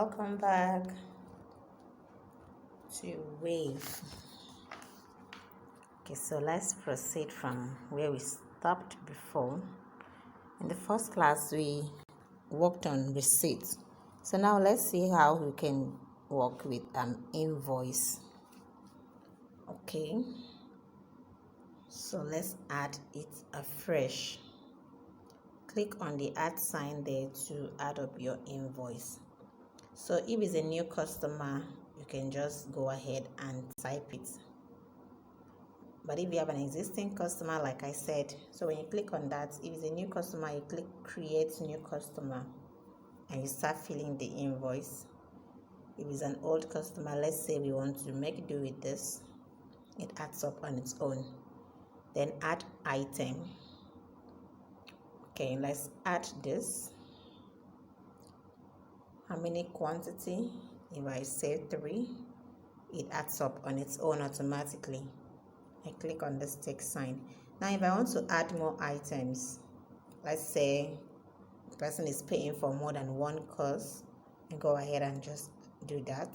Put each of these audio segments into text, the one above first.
Welcome back to Wave. Okay, so let's proceed from where we stopped before. In the first class, we worked on receipts. So now let's see how we can work with an invoice. Okay, so let's add it afresh. Click on the add sign there to add up your invoice. So if it's a new customer, you can just go ahead and type it. But if you have an existing customer, like I said, so when you click on that, if it's a new customer, you click create new customer and you start filling the invoice. If it's an old customer, let's say we want to make do with this, it adds up on its own. Then add item. Okay, let's add this. How many quantity? If I say 3, it adds up on its own automatically. I click on this tick sign. Now if I want to add more items, let's say the person is paying for more than one course, I go ahead and just do that.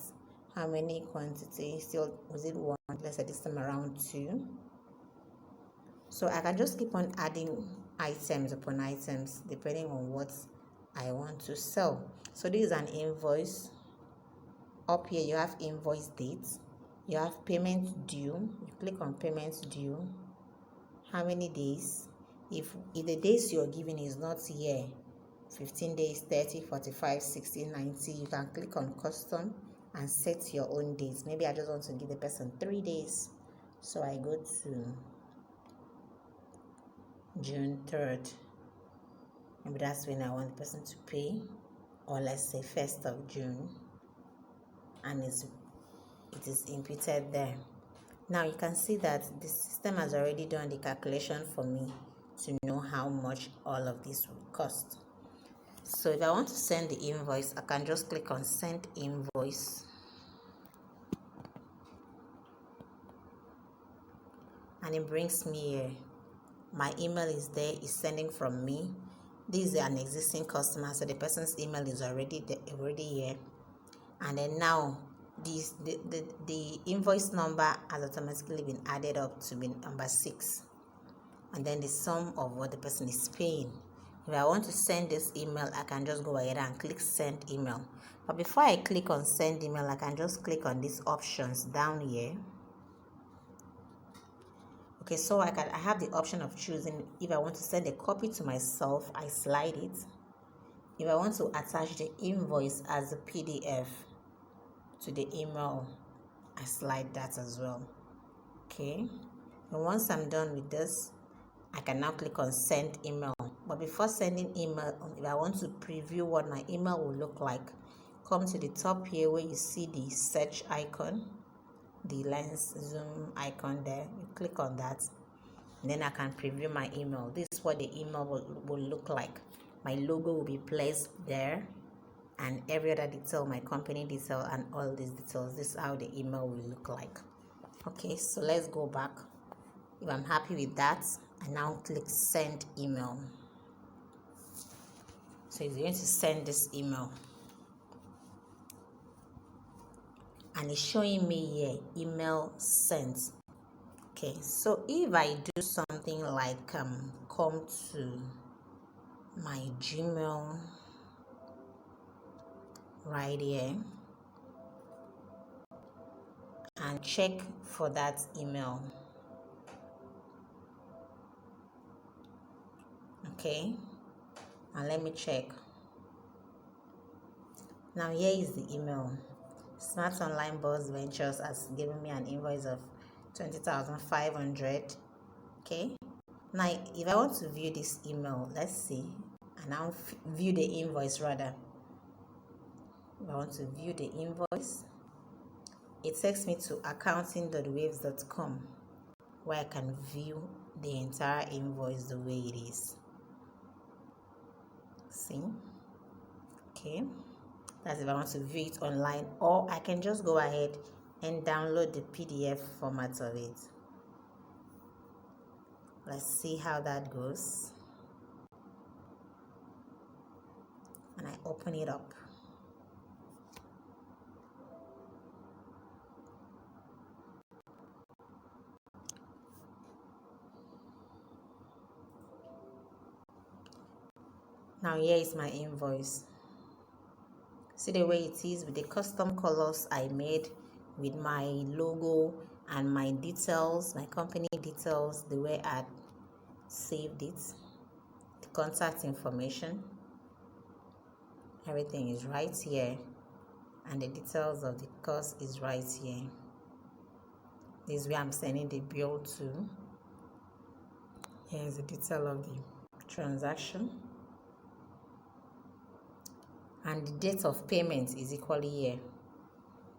How many quantity? Still, was it 1? Let's say this time around 2. So I can just keep on adding items upon items depending on what I want to sell. So this is an invoice. Up here you have invoice dates, you have payment due. You click on payment due. How many days? If the days you're giving is not here, 15 days, 30, 45, 60, 90, you can click on custom and set your own dates. Maybe I just want to give the person 3 days, so I go to June 3rd. Maybe that's when I want the person to pay, or let's say 1st of June, and it is imputed there. Now you can see that the system has already done the calculation for me to know how much all of this will cost. So if I want to send the invoice, I can just click on send invoice. And it brings me here. My email is there, it's sending from me. This is an existing customer, so the person's email is already here. And then now the invoice number has automatically been added up to be number 6, and then the sum of what the person is paying. If I want to send this email, I can just go ahead and click send email. But before I click on send email, I can just click on these options down here. Okay, so I have the option of choosing. If I want to send a copy to myself, I slide it. If I want to attach the invoice as a PDF to the email, I slide that as well. Okay, and once I'm done with this, I can now click on send email. But before sending email, if I want to preview what my email will look like, come to the top here where you see the search icon, the lens zoom icon there. You click on that, and then I can preview my email. This is what the email will look like. My logo will be placed there, and every other detail, my company detail, and all these details. This is how the email will look like. Okay, so let's go back. If I'm happy with that, I now click send email. So it's going to send this email, and it's showing me here email sent. Okay, so if I do something like come to my Gmail right here and check for that email. Okay, and let me check. Now here is the email. Smart Online Boss Ventures has given me an invoice of 20,500. Okay, now if I want to view this email, let's see, and now view the invoice rather. If I want to view the invoice, it takes me to accounting.waves.com, where I can view the entire invoice the way it is. See? Okay, that's if I want to view it online, or I can just go ahead and download the PDF format of it. Let's see how that goes. And I open it up. Now here is my invoice. See the way it is with the custom colors I made with my logo and my details, my company details, the way I saved it, the contact information, everything is right here, and the details of the course is right here. This is where I'm sending the bill to. Here is the detail of the transaction, and the date of payment is equally here,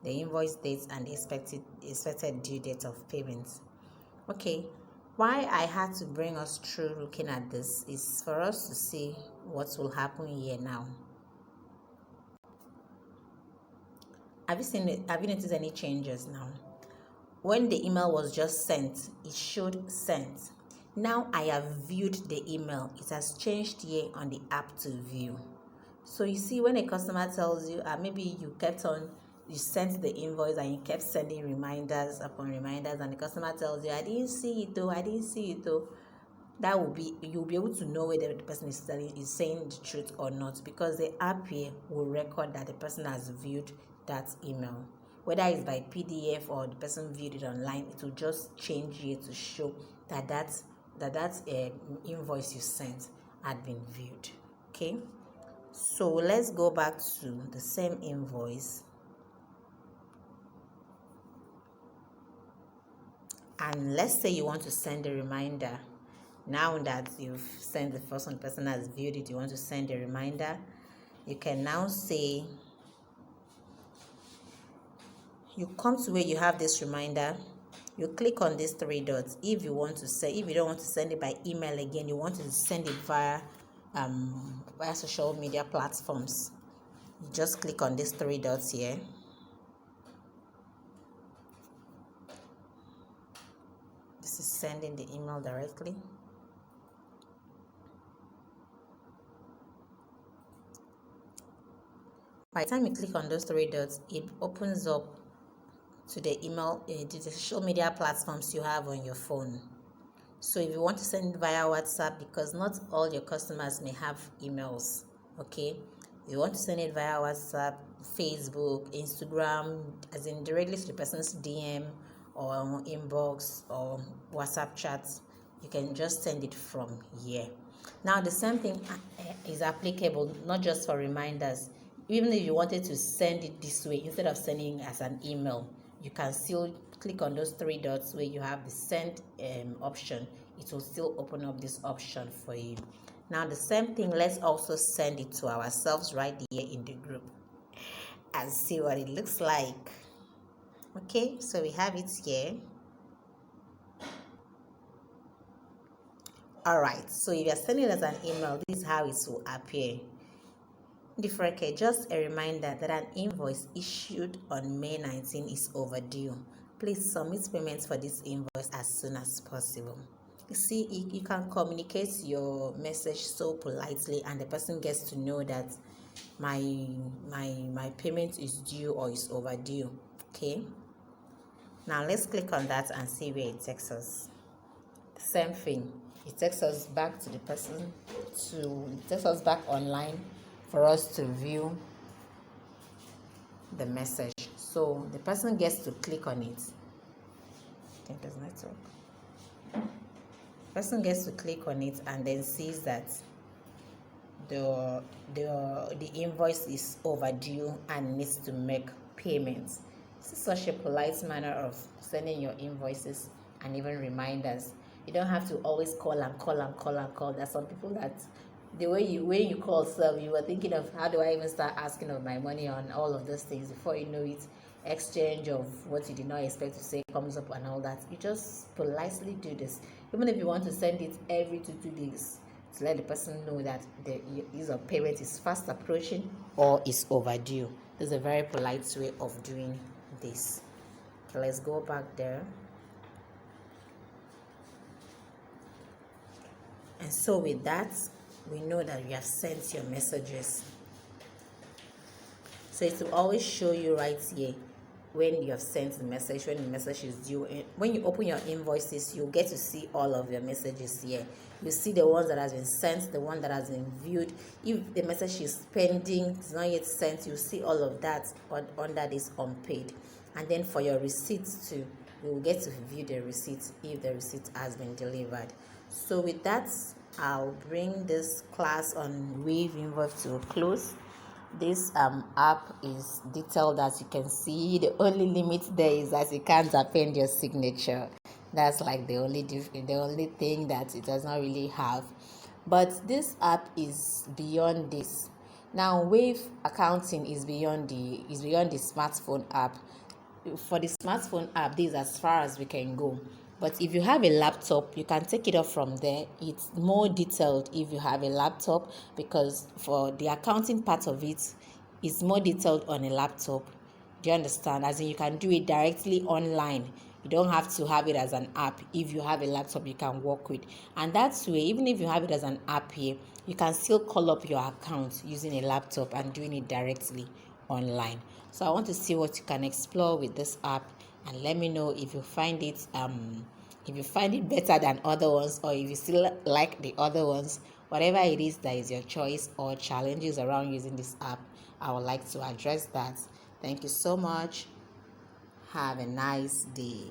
the invoice date and the expected due date of payment. Okay, why I had to bring us through looking at this is for us to see what will happen here now. Have you noticed any changes now? When the email was just sent, it showed sent. Now I have viewed the email. It has changed here on the app to view. So you see, when a customer tells you, maybe you sent the invoice and you kept sending reminders upon reminders, and the customer tells you, I didn't see it though. That will be, you'll be able to know whether the person is saying the truth or not, because the app here will record that the person has viewed that email. Whether it's by PDF or the person viewed it online, it will just change here to show that invoice you sent had been viewed. Okay, so let's go back to the same invoice, and let's say you want to send a reminder. Now that you've sent the first one, the person has viewed it, you want to send a reminder. You can now say, you come to where you have this reminder, you click on these three dots. If you don't want to send it by email again, you want to send it via social media platforms, you just click on these three dots here. This is sending the email directly. By the time you click on those three dots, it opens up to the email, to the social media platforms you have on your phone. So if you want to send it via WhatsApp, because not all your customers may have emails, okay? You want to send it via WhatsApp, Facebook, Instagram, as in directly to the person's DM or inbox or WhatsApp chats, you can just send it from here. Now the same thing is applicable not just for reminders. Even if you wanted to send it this way, instead of sending as an email, you can still click on those three dots where you have the send option. It will still open up this option for you. Now the same thing, let's also send it to ourselves right here in the group and see what it looks like. Okay, so we have it here. Alright, so if you're sending it as an email, this is how it will appear. Different, just a reminder that an invoice issued on May 19 is overdue. Please submit payments for this invoice as soon as possible. You see, you can communicate your message so politely, and the person gets to know that my payment is due or is overdue. Okay, now let's click on that and see where it takes us. Same thing, it takes us back to the person, it takes us back online for us to view the message. So the person gets to click on it. I think there's network. The person gets to click on it and then sees that the invoice is overdue and needs to make payments. This is such a polite manner of sending your invoices and even reminders. You don't have to always call. There's some people that the way you call self, you were thinking of, how do I even start asking of my money on all of those things? Before you know it, exchange of what you did not expect to say comes up and all that. You just politely do this. Even if you want to send it every 2 days, to let the person know that the use of payment is fast approaching or is overdue. This is a very polite way of doing this. Okay, let's go back there. And so with that, we know that you have sent your messages. So it will always show you right here when you have sent the message, when the message is due. And when you open your invoices, you get to see all of your messages here. You see the ones that has been sent, the one that has been viewed. If the message is pending, it's not yet sent, you see all of that under this unpaid. And then for your receipts too, you will get to view the receipt if the receipt has been delivered. So with that, I'll bring this class on Wave Invoice to a close. This app is detailed, as you can see. The only limit there is that you can't append your signature. That's like the only thing that it does not really have. But this app is beyond this. Now Wave accounting is beyond the smartphone app. For the smartphone app, this is as far as we can go. But if you have a laptop, you can take it up from there. It's more detailed if you have a laptop, because for the accounting part of it, it's more detailed on a laptop. Do you understand? As in, you can do it directly online. You don't have to have it as an app. If you have a laptop, you can work with. And that's way, even if you have it as an app here, you can still call up your account using a laptop and doing it directly online. So I want to see what you can explore with this app, and let me know if you find it better than other ones, or if you still like the other ones. Whatever it is that is your choice, or challenges around using this app, I would like to address that. Thank you so much. Have a nice day.